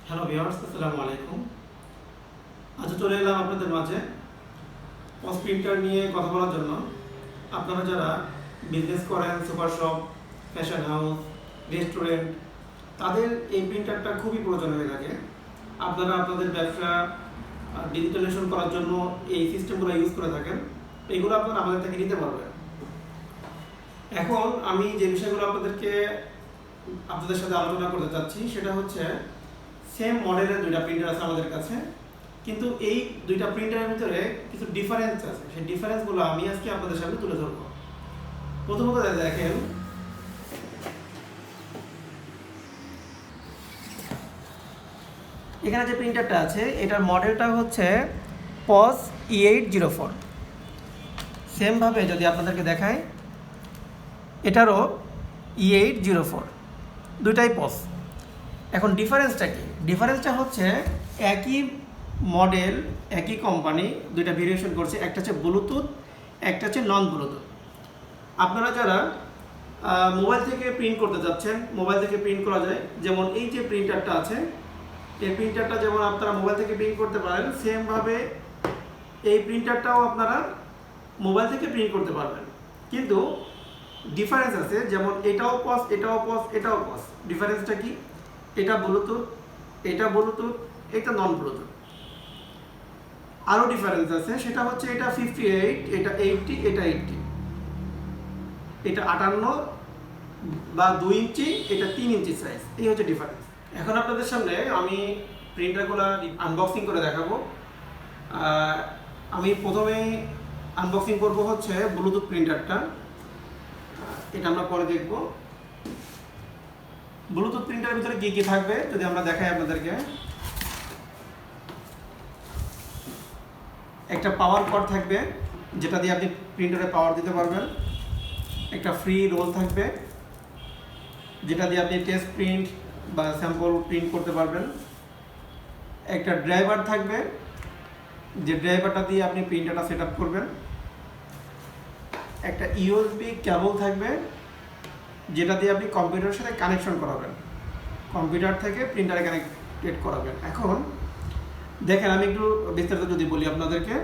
Hello viewers, আসসালামু আলাইকুম। আজ চলে এলাম আপনাদের মাঝে পস প্রিন্টার নিয়ে কথা বলার জন্য। আপনারা যারা বিজনেস করেন, super shop, fashion house, restaurant, তাদের এই প্রিন্টারটা খুবই প্রয়োজন হয়ে থাকে। আপনারা আপনাদের ব্যবসা ডিজিটালাইজেশন করার জন্য এই সিস্টেমগুলো ইউজ করে থাকেন। এইগুলো আপনারা আমাদের থেকে নিতে পারবেন। এখন আমি যে বিষয়গুলো আপনাদের সাথে আলোচনা করতে চাচ্ছি সেটা হচ্ছে সেম মডেলের দুইটা প্রিন্টার আছে আমাদের কাছে, কিন্তু এই দুইটা প্রিন্টারের ভিতরে কিছু ডিফারেন্স আছে। সেই ডিফারেন্সগুলো আমি আজকে আপনাদের সামনে তুলে ধরবো। প্রথমত দেখেন, এখানে যে প্রিন্টারটা আছে এটার মডেলটা হচ্ছে পস E804। সেমভাবে যদি আপনাদেরকে দেখাই, এটারও E804, দুইটাই পস। এখন ডিফারেন্সটা কি? ডিফারেন্সটা হচ্ছে একই মডেল, একই কোম্পানি দুইটা ভেরিয়েশন করছে, একটা হচ্ছে ব্লুটুথ, একটা হচ্ছে নন ব্লুটুথ। আপনারা যারা মোবাইল থেকে প্রিন্ট করতে যাচ্ছেন, মোবাইল থেকে প্রিন্ট করা যায়। যেমন এই যে প্রিন্টারটা আছে, এই প্রিন্টারটা যেমন আপনারা মোবাইল থেকে প্রিন্ট করতে পারেন, সেমভাবে এই প্রিন্টারটাও আপনারা মোবাইল থেকে প্রিন্ট করতে পারবেন। কিন্তু ডিফারেন্স আছে, যেমন এটাও পস, এটাও পস, এটাও পস। ডিফারেন্সটা কি? এটা ব্লুটুথ, এটা ব্লুটুথ, এটা নন ব্লুটুথ। আরও ডিফারেন্স আছে, সেটা হচ্ছে এটা 58, এটা 80, এটা 80। এটা 58 বা 2 ইঞ্চি, এটা 3 ইঞ্চি সাইজ। এই হচ্ছে ডিফারেন্স। এখন আপনাদের সামনে আমি প্রিন্টারগুলো আনবক্সিং করে দেখাবো। আমি প্রথমেই আনবক্সিং করব হচ্ছে ব্লুটুথ প্রিন্টারটা। এটা আমরা পরে দেখব। ব্লুটুথ প্রিন্টারের ভিতরে কী কী থাকবে যদি আমরা দেখাই আপনাদেরকে। একটা পাওয়ার কর্ড থাকবে, যেটা দিয়ে আপনি প্রিন্টারে পাওয়ার দিতে পারবেন। একটা ফ্রি রোল থাকবে, যেটা দিয়ে আপনি টেস্ট প্রিন্ট বা স্যাম্পল প্রিন্ট করতে পারবেন। একটা ড্রাইভার থাকবে, যে ড্রাইভারটা দিয়ে আপনি প্রিন্টারটা সেট আপ করবেন। একটা ইউএসবি কেবল থাকবে, যেটা দিয়ে আপনি কম্পিউটারের সাথে কানেকশন করাবেন, কম্পিউটার থেকে প্রিন্টারে কানেক্টেড করাবেন। এখন দেখেন, আমি একটু বিস্তারিত যদি বলি আপনাদেরকে,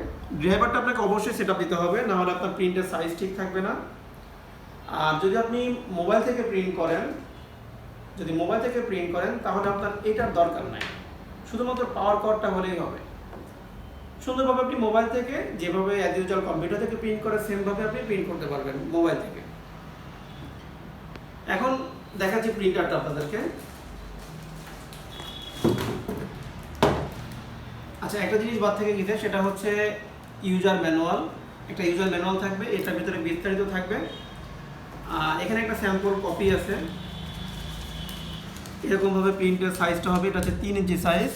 ড্রাইভারটা আপনাকে অবশ্যই সেট আপ দিতে হবে, না হলে আপনার প্রিন্টের সাইজ ঠিক থাকবে না। আর যদি আপনি মোবাইল থেকে প্রিন্ট করেন, তাহলে আপনার এটার দরকার নাই, শুধুমাত্র পাওয়ার কর্ডটা হলেই হবে। সুন্দরভাবে আপনি মোবাইল থেকে যেভাবে অ্যাজ ইউজুয়াল কম্পিউটার থেকে প্রিন্ট করে, সেমভাবে আপনি প্রিন্ট করতে পারবেন মোবাইল থেকে। এখন দেখাচ্ছি প্রিন্টারটা আপনাদেরকে। আচ্ছা, একটা জিনিস বাদ থেকে গেছে, সেটা হচ্ছে ইউজার ম্যানুয়াল। একটা ইউজার ম্যানুয়াল থাকবে, এটার ভিতরে বিস্তারিত থাকবে। এখানে একটা স্যাম্পল কপি আছে। এরকমভাবে প্রিন্টের সাইজটা হবে, এটা হচ্ছে 3 ইঞ্চি সাইজ।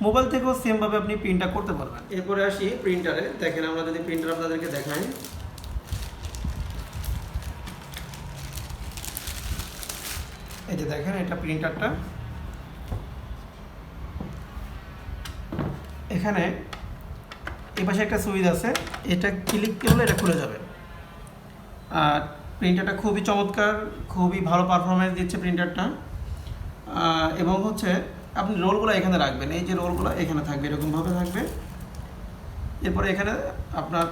মোবাইল থেকেও সেমভাবে আপনি প্রিন্টটা করতে পারবেন। এরপরে আসি প্রিন্টারে। দেখেন, আমরা যদি প্রিন্টার আপনাদেরকে দেখাই, এই যে দেখেন, এটা প্রিন্টারটা। এখানে এপাশে একটা সুইচ আছে, এটা ক্লিক করলে এটা খুলে যাবে। আর প্রিন্টারটা খুবই চমৎকার, খুবই ভালো পারফরমেন্স দিচ্ছে প্রিন্টারটা। এবং হচ্ছে আপনি রোলগুলো এখানে রাখবেন, এই যে রোলগুলো এখানে থাকবে, এরকমভাবে থাকবে। এরপরে এখানে আপনার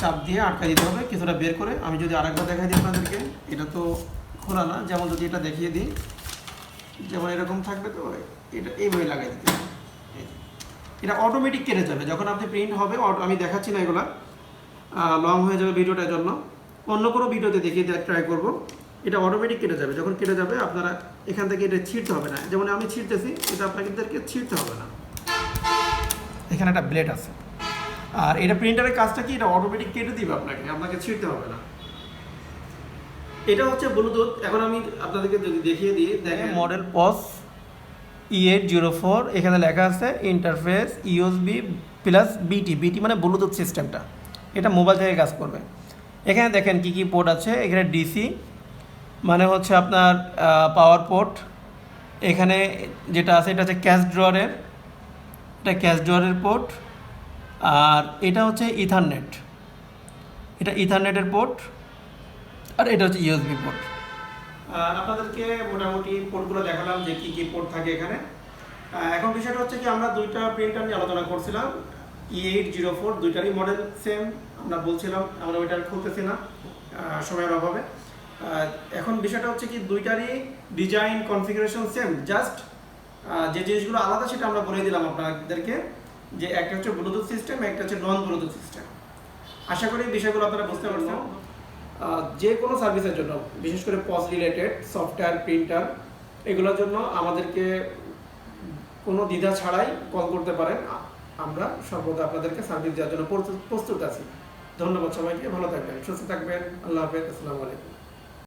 চাপ দিয়ে আটকা দিতে হবে কিছুটা বের করে। আমি যদি আরেকবার দেখাই দিই আপনাদেরকে, এটা তো খোলা না, যেমন যদি এটা দেখিয়ে দিই, যেমন এরকম থাকবে, তো এটা এইভাবে লাগাই দিতে হবে। এটা অটোমেটিক কেটে যাবে যখন আপনি প্রিন্ট হবে। আমি দেখাচ্ছি না, এগুলা লং হয়ে যাবে ভিডিওটার জন্য, অন্য কোনো ভিডিওতে দেখিয়ে দেওয়ার ট্রাই করবো। এটা অটোমেটিক কেটে যাবে। যখন কেটে যাবে, আপনারা এখান থেকে এটা ছিঁড়তে হবে না, যেমন আমি ছিঁড়তেছি, এটা আপনাদেরকে ছিঁড়তে হবে না। এখানে একটা ব্লেড আছে। আর এটা প্রিন্টারের কাজটা কি, এটা অটোমেটিক কেটে দিবে আপনাকে ছিঁড়তে হবে না। এটা হচ্ছে ব্লুটুথ। এখন আমি আপনাদেরকে যদি দেখিয়ে দিই, দেখেন মডেল পস E804, এখানে লেখা আছে ইন্টারফেস ইউএসবি প্লাস বিটি মানে ব্লুটুথ সিস্টেমটা, এটা মোবাইল থেকে কাজ করবে। এখানে দেখেন কি কি পোর্ট আছে। এখানে ডিসি মানে হচ্ছে আপনার পাওয়ার পোর্ট। এখানে যেটা আছে এটা হচ্ছে ক্যাশ ড্রয়ারের পোর্ট। আর এটা হচ্ছে ইথারনেট, এটা ইথারনেটের পোর্ট। আর এটা হচ্ছে ইউএসবি পোর্ট। আপনাদেরকে মোটামুটি পোর্টগুলো দেখালাম যে কী কী পোর্ট থাকে এখানে। এখন বিষয়টা হচ্ছে কি আমরা দুইটা প্রিন্টার নিয়ে আলোচনা করছিলাম, E804 দুইটারই মডেল সেম। আমরা বলছিলাম আমরা ওইটা খুলতেছি না সময়ের অভাবে। এখন বিষয়টা হচ্ছে কি দুইটারই ডিজাইন কনফিগারেশন সেম, জাস্ট যে জিনিসগুলো আলাদা সেটা আমরা বলে দিলাম আপনাদেরকে, যে একটা হচ্ছে ব্লুটুথ সিস্টেম, একটা হচ্ছে নন ব্লুটুথ সিস্টেম। আশা করি বিষয়গুলো আপনারা বুঝতে পারছেন। যে কোনো সার্ভিসের জন্য, বিশেষ করে পজ রিলেটেড সফটওয়্যার, প্রিন্টার, এগুলোর জন্য আমাদেরকে কোনো দ্বিধা ছাড়াই কল করতে পারেন। আমরা সর্বদা আপনাদেরকে সার্ভিস দেওয়ার জন্য প্রস্তুত আছি। ধন্যবাদ সবাইকে, ভালো থাকবেন, সুস্থ থাকবেন। আল্লাহ হাফেজ, আসসালামু আলাইকুম।